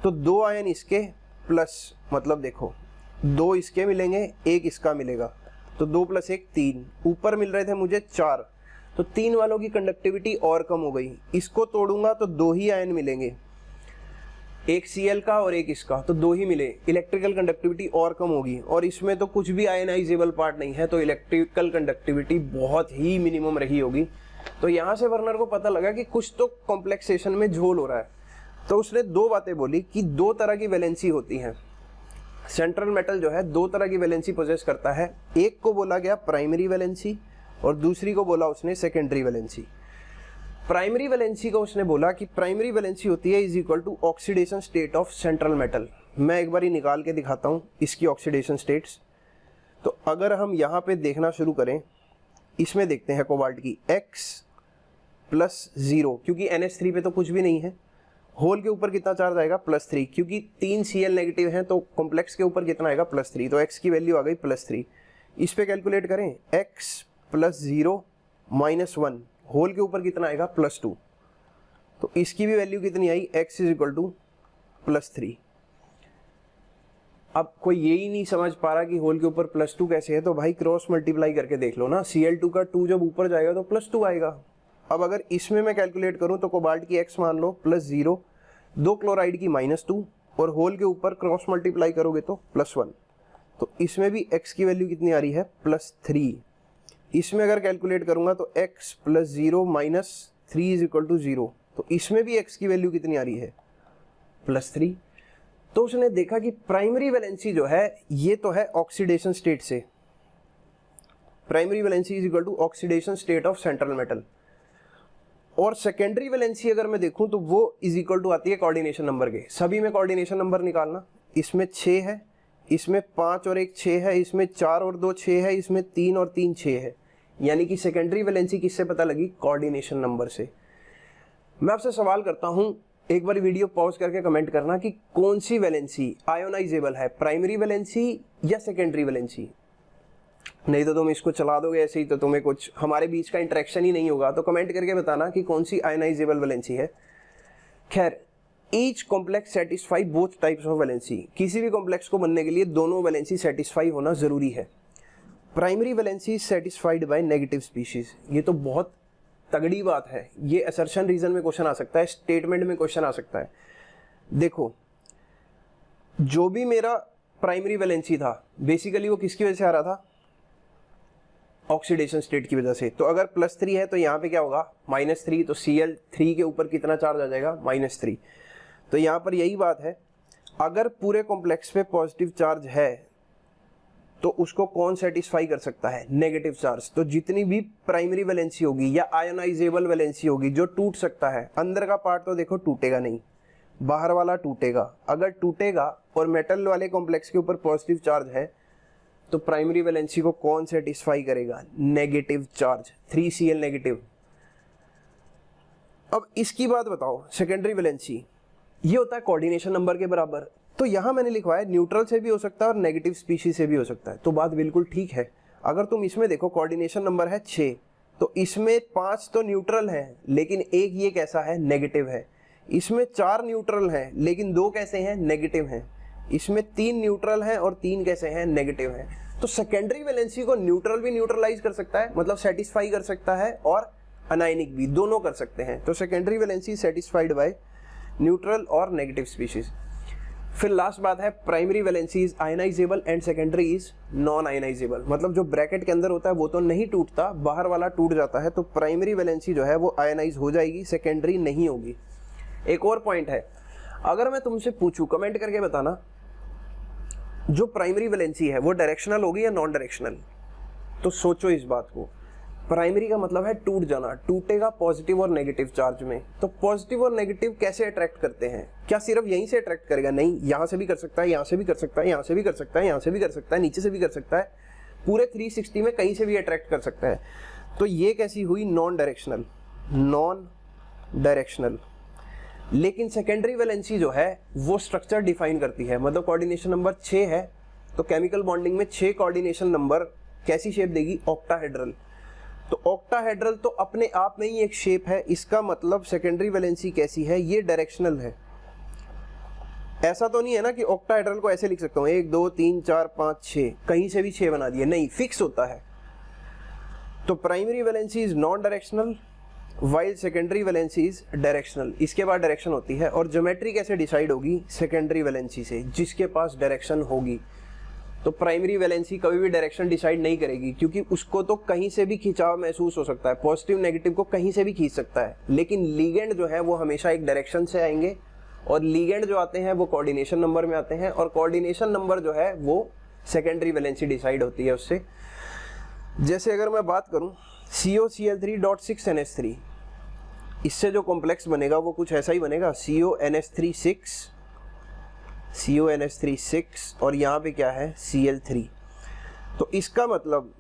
तो 2 आयन इसके प्लस, मतलब देखो 2 इसके मिलेंगे, 1 इसका मिलेगा, तो 2 + 1 3, ऊपर मिल रहे थे मुझे 4, तो 3 वालों की कंडक्टिविटी और कम हो गई। इसको तोड़ूंगा तो 2 ही आयन मिलेंगे, एक Cl का और एक इसका, तो 2 ही मिले, इलेक्ट्रिकल कंडक्टिविटी और कम होगी। और इसमें तो कुछ भी आयनाइजेबल पार्ट नहीं है, तो इलेक्ट्रिकल कंडक्टिविटी बहुत ही मिनिमम रही होगी। तो यहाँ से वर्नर को पता लगा कि कुछ तो कॉम्प्लेक्सेशन में झोल हो रहा है। तो उसने 2 बातें बोली कि 2 तरह की वैलेंसी होती हैं। सेंट्रल मेटल जो है 2 तरह की वैलेंसी पोजेस करता है, एक को बोला गया प्राइमरी वैलेंसी और दूसरी को बोला उसने सेकेंडरी वैलेंसी। प्राइमरी वैलेंसी को उसने बोला कि प्राइमरी वैलेंसी होती है = oxidation state of central metal. मैं एक बार ही निकाल के दिखाता हूँ इसकी ऑक्सीडेशन स्टेट्स। तो अगर हम यहाँ पे देखना शुरू करें, इसमें देखते हैं कोबाल्ट की X + 0, क्योंकि NH3 पे तो कुछ भी नहीं है। होल के ऊपर कितना चार्ज आएगा, +3, क्योंकि 3 Cl नेगेटिव हैं तो कॉम्प्लेक्स के ऊपर कितना आएगा, +3, तो X की वैल्यू आ गई +3। इस पे कैलकुलेट करें, X + 0 - 1, होल के ऊपर कितना आएगा, +2, तो इसकी भी वैल्यू कितनी आई, X = +3। अब कोई यही नहीं समझ पा रहा कि होल के ऊपर +2 कैसे है, तो भाई क्रॉस मल्टीप्लाई करके देख लो ना, Cl2 का 2 जब ऊपर जाएगा तो +2 आएगा। अब अगर इसमें मैं कैलकुलेट करूं तो कोबाल्ट की X मान लो +0, 2 क्लोराइड की -2 और होल के ऊपर क्रॉस मल्टीप्लाई करोगे तो +1, तो इसमें भी X की वैल्यू कितनी आ रही है, +3। इसमें अगर कैलकुलेट करूंगा तो X + 0 - 3 = 0, तो इसमें भी X की वैल्यू कितनी आ रही है, +3। तो उसने देखा कि प्राइमरी वैलेंसी जो है ये तो है ऑक्सीडेशन स्टेट से, primary valency = oxidation state of central metal. और सेकेंडरी वैलेंसी अगर मैं देखूं तो वो = आती है कोऑर्डिनेशन नंबर के। सभी में कोऑर्डिनेशन नंबर निकालना, इसमें 6 है, इसमें 5 और 1 6 है, इसमें 4 और 2 6 है, इसमें 3 और 3 6 है। यानी कि सेकेंडरी वैलेंसी किससे पता लगी, कोऑर्डिनेशन नंबर से। मैं आपसे सवाल करता हूं, एक बार वीडियो पॉज करके कमेंट करना कि कौन सी वैलेंसी आयोनाइजेबल है, प्राइमरी वैलेंसी या सेकेंडरी वैलेंसी। नहीं तो तुम इसको चला दोगे ऐसे ही तो तुम्हें कुछ हमारे बीच का इंटरेक्शन ही नहीं होगा। तो कमेंट करके बताना कि कौन सी आयोनाइजेबल वैलेंसी है। खैर, each complex satisfy both types of valency. किसी भी कॉम्प्लेक्स को बनने के लिए दोनों वैलेंसी सेटिस्फाई होना जरूरी है। Primary valency satisfied by negative species, ये तो बहुत तगड़ी बात है। ये असर्शन रीजन में क्वेश्चन आ सकता है, स्टेटमेंट में क्वेश्चन आ सकता है। देखो, जो भी मेरा प्राइमरी वैलेंसी था बेसिकली वो किसकी वजह से आ रहा था, ऑक्सीडेशन स्टेट की वजह से। तो अगर +3 है तो यहाँ पे क्या होगा -3, तो Cl3 के ऊपर कितना चार्ज आ जाएगा -3। तो यहाँ पर यही बात है, अगर पूरे कॉम्प्लेक्स पे पॉजिटिव चार्ज है तो उसको कौन सेटिस्फाई कर सकता है, नेगेटिव चार्ज। तो जितनी भी प्राइमरी वैलेंसी होगी या आयोनाइजेबल वैलेंसी होगी जो टूट सकता है, अंदर का पार्ट तो देखो टूटेगा नहीं, बाहर वाला टूटेगा। अगर टूटेगा और मेटल वाले कॉम्प्लेक्स के ऊपर पॉजिटिव चार्ज है तो प्राइमरी वैलेंसी को कौन सेटिस्फाई करेगा, नेगेटिव चार्ज, 3Cl नेगेटिव। अब इसकी बात बताओ, सेकेंडरी वैलेंसी ये होता है कोऑर्डिनेशन नंबर के बराबर। तो यहां मैंने लिखवाया न्यूट्रल से भी हो सकता है और नेगेटिव स्पीशीज से भी हो सकता है। तो बात बिल्कुल ठीक है। अगर तुम इसमें देखो कोऑर्डिनेशन नंबर है 6, तो इसमें 5 तो न्यूट्रल है लेकिन एक ये कैसा है, नेगेटिव है। इसमें 4 न्यूट्रल हैं लेकिन 2 कैसे हैं, नेगेटिव हैं। इसमें 3 न्यूट्रल हैं और 3 कैसे हैं, नेगेटिव हैं। तो सेकेंडरी वैलेंसी को न्यूट्रल भी न्यूट्रलाइज कर सकता है, मतलब सेटिस्फाई कर सकता है, और अनायनिक भी, दोनों कर सकते हैं। तो secondary valency satisfied by neutral और नेगेटिव स्पीशीज। फिर लास्ट बात है, primary valency is ionisable and secondary is non ionisable. मतलब जो ब्रैकेट के अंदर होता है वो तो नहीं टूटता, बाहर वाला टूट जाता है। तो प्राइमरी वैलेंसी जो है वो आयनाइज हो जाएगी, सेकेंडरी नहीं होगी। एक और पॉइंट है, अगर मैं तुमसे पूछूं, कमेंट करके बताना, जो प्राइमरी वैलेंसी है वो डायरेक्शनल होगी या नॉन डायरेक्शनल। तो सोचो इस बात को। प्राइमरी का मतलब है टूट जाना, टूटेगा पॉजिटिव और नेगेटिव चार्ज में। तो पॉजिटिव और नेगेटिव कैसे अट्रैक्ट करते हैं, क्या सिर्फ यहीं से अट्रैक्ट करेगा, नहीं, यहां से भी कर सकता है, यहां से भी कर सकता है, यहां से भी कर सकता है, यहां से भी कर सकता है, नीचे से भी कर सकता है, पूरे 360 में कहीं से भी अट्रैक्ट कर सकता है। तो ये कैसी हुई, नॉन डायरेक्शनल, नॉन डायरेक्शनल। लेकिन सेकेंडरी वैलेंसी जो है वो स्ट्रक्चर डिफाइन करती है। मतलब कोऑर्डिनेशन नंबर 6 है तो केमिकल बॉन्डिंग में 6 कोऑर्डिनेशन नंबर कैसी शेप देगी, ऑक्टाहेड्रल। तो ऑक्टाहेड्रल तो अपने आप में ही एक शेप है, इसका मतलब सेकेंडरी वैलेंसी कैसी है, ये डायरेक्शनल है। ऐसा तो नहीं है ना कि ऑक्टाहेड्रल को ऐसे लिख सकता हूँ 1 2 3 4 5 6, कहीं से भी 6 बना दिए, नहीं, फिक्स होता है। तो primary valency is non directional while secondary valency is directional. इसके बाद डायरेक्शन होती है। और ज्योमेट्री कैसे डिसाइड होगी, सेकेंडरी वैलेंसी से, जिसके पास डायरेक्शन होगी। तो प्राइमरी वैलेंसी कभी भी डायरेक्शन डिसाइड नहीं करेगी, क्योंकि उसको तो कहीं से भी खिंचाव महसूस हो सकता है, पॉजिटिव नेगेटिव को कहीं से भी खींच सकता है। लेकिन लीगेंड जो है वो हमेशा एक डायरेक्शन से आएंगे, और लीगेंड जो आते हैं वो कोऑर्डिनेशन नंबर में आते हैं, और कोऑर्डिनेशन नंबर जो है वो सेकेंडरी वैलेंसी डिसाइड होती है उससे। जैसे अगर मैं बात करूं COCl3.6NH3, इससे जो कॉम्प्लेक्स बनेगा वो कुछ ऐसा ही बनेगा, CONH3 और यहाँ पे क्या है, Cl3। तो इसका मतलब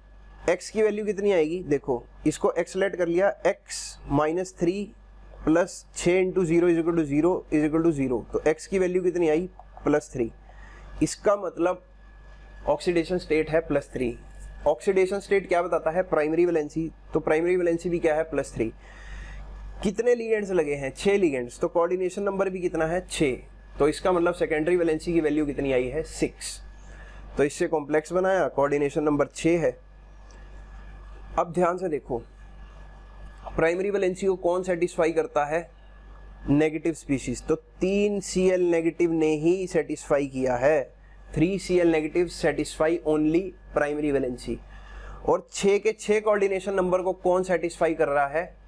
x की वैल्यू कितनी आएगी, देखो इसको एक्सलेट कर लिया, x -3 plus 6 into 0 is equal to 0। तो x की वैल्यू कितनी आई, +3। इसका मतलब ऑक्सीडेशन स्टेट है +3। ऑक्सीडेशन स्टेट क्या बताता है, प्राइमरी वैलेंसी। तो प्राइमरी वैलेंसी भी क्या है, +3। कितने लिगेंड्स लगे हैं, 6 लिगेंड्स। तो कोऑर्डिनेशन नंबर भी कितना है, 6। तो इसका मतलब सेकेंडरी वैलेंसी की वैल्यू कितनी आई है, 6। तो इससे कॉम्प्लेक्स बनाया, कोऑर्डिनेशन नंबर 6 है। अब ध्यान से देखो, प्राइमरी वैलेंसी को कौन सेटिस्फाई करता है, नेगेटिव स्पीशीज। तो 3Cl नेगेटिव ने ही सेटिस्फाई किया है, 3Cl negative satisfy only primary valency. और 6 के 6 कोऑर्डिनेशन नंबर को कौन सेटिस्फाई कर रहा है,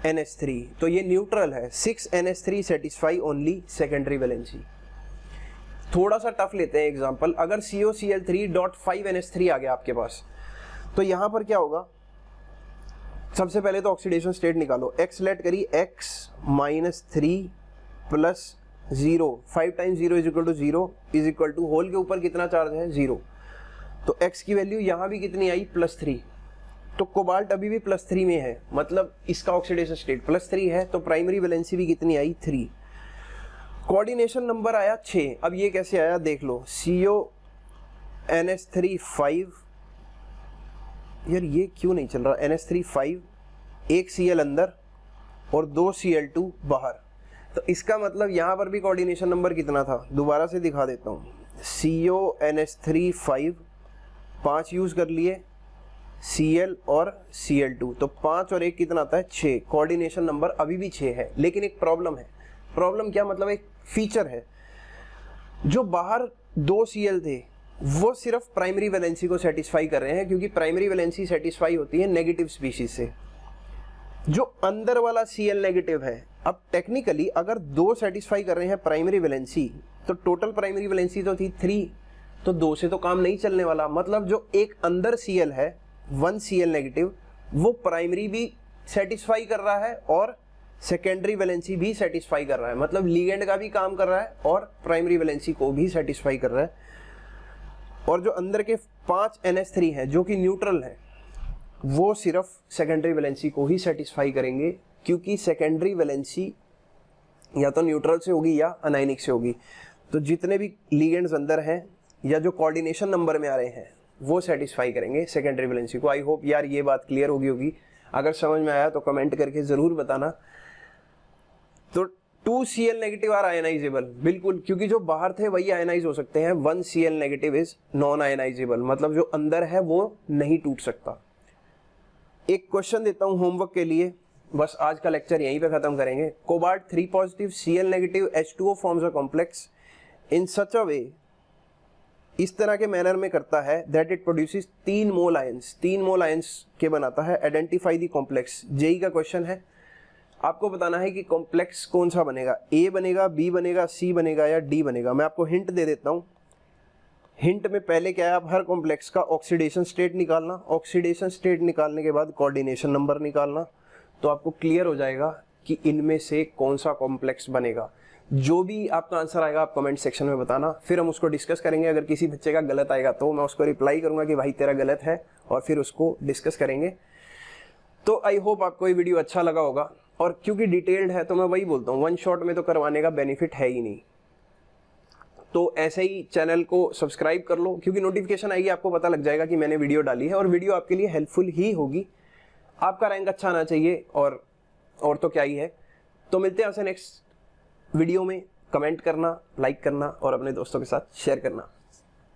NH3। तो ये न्यूट्रल है, 6NH3 satisfy only secondary valency. थोड़ा सा टफ लेते हैं एग्जांपल। अगर COCl3.5NH3 आ गया आपके पास, तो यहां पर क्या होगा, सबसे पहले तो ऑक्सीडेशन स्टेट निकालो, x लेट करी, x -3 plus 0, 5 times 0 is equal to 0 is equal to whole के ऊपर कितना चार्ज है, 0। तो x की वैल्यू यहां भी कितनी आई, +3। तो कोबाल्ट अभी भी +3 में है, मतलब इसका ऑक्सीडेशन स्टेट +3 है। तो प्राइमरी वैलेंसी भी कितनी आई, 3। कोऑर्डिनेशन नंबर आया 6। अब ये कैसे आया देख लो, CONH3 5, यार ये क्यों नहीं चल रहा, NH3 5, 1 Cl अंदर और 2 Cl2 बाहर। तो इसका मतलब यहाँ पर भी कोऑर्डिनेशन नंबर कितना था, दोबारा से दिखा देता हूँ। CONH3 5, 5 यूज कर लिए, Cl और Cl2, तो 5 और 1 कितना आता है, 6। कोऑर्डिनेशन नंबर अभी भी 6 है। लेकिन एक प्रॉब्लम है। प्रॉब्लम क्या, मतलब एक फीचर है, जो बाहर 2 Cl थे वो सिर्फ प्राइमरी वैलेंसी को सेटिस्फाई कर रहे हैं, क्योंकि प्राइमरी वैलेंसी सेटिस्फाई होती है नेगेटिव स्पीशीज से। जो अंदर वाला Cl नेगेटिव है, अब टेक्निकली अगर 2 सेटिस्फाई कर रहे हैं प्राइमरी वैलेंसी, तो टोटल प्राइमरी वैलेंसी तो थी 3, तो 2 से तो काम नहीं चलने वाला। मतलब जो एक अंदर Cl है 1 Cl नेगेटिव, वो प्राइमरी भी सेटिस्फाई कर रहा है और सेकेंडरी वैलेंसी भी सेटिस्फाई कर रहा है। मतलब लिगेंड का भी काम कर रहा है और प्राइमरी वैलेंसी को भी सेटिस्फाई कर रहा है। और जो अंदर के 5 NH3 हैं जो कि न्यूट्रल हैं, वो सिर्फ सेकेंडरी वैलेंसी को ही सेटिस्फाई करेंगे, क्योंकि सेकेंडरी वैलेंसी या तो न्यूट्रल से होगी या अनायनिक से होगी। तो जितने भी लिगेंड्स अंदर हैं या जो कोऑर्डिनेशन नंबर में आ रहे हैं वो सेटिस्फाई करेंगे सेकेंडरी वैलेंसी को। आई होप यार ये बात क्लियर होगी। अगर समझ में आया तो कमेंट करके ज़रूर बताना। तो 2 Cl नेगेटिव आर आयनाइजेबल, बिल्कुल, क्योंकि जो बाहर थे वही आयनाइज हो सकते हैं। 1 Cl negative is non ionisable, मतलब जो अंदर है वो नहीं टूट सकता। एक क्वेश्चन देता हूं होमवर्क के लिए, बस आज का लेक्चर यहीं पे खत्म करेंगे। Cobalt 3 positive Cl negative H2O forms a complex in such a way, इस तरह के मैनर में करता है that it produces 3 mole ions, 3 mole ions के बनाता है। Identify the complex. जेई का क्वेश्चन है, आपको बताना है कि कॉम्प्लेक्स कौन सा बनेगा, ए बनेगा, बी बनेगा, सी बनेगा या डी बनेगा। मैं आपको हिंट दे देता हूँ। हिंट में पहले क्या है, आप हर कॉम्प्लेक्स का ऑक्सीडेशन स्टेट निकालना, ऑक्सीडेशन स्टेट निकालने के बाद कोऑर्डिनेशन नंबर निकालना, तो आपको क्लियर हो जाएगा कि इनमें से कौन सा कॉम्प्लेक्स बनेगा। जो भी आपका आंसर आएगा आप कमेंट सेक्शन में बताना, फिर हम उसको डिस्कस करेंगे। अगर किसी बच्चे का गलत आएगा तो मैं उसको रिप्लाई करूंगा कि भाई तेरा गलत है, और फिर उसको डिस्कस करेंगे। तो आई होप आपको ये वीडियो अच्छा लगा होगा, और क्योंकि डिटेल्ड है तो मैं वही बोलता हूँ, 1 शॉट में तो करवाने का बेनिफिट है ही नहीं। तो ऐसे ही चैनल को सब्सक्राइब कर लो, क्योंकि नोटिफिकेशन आएगी, आपको पता लग जाएगा कि मैंने वीडियो डाली है, और वीडियो आपके लिए हेल्पफुल ही होगी। आपका रैंक अच्छा आना चाहिए, और तो क्या ही है। तो मिलते हैं आपसे नेक्स्ट वीडियो में। कमेंट करना, लाइक करना और अपने दोस्तों के साथ शेयर करना।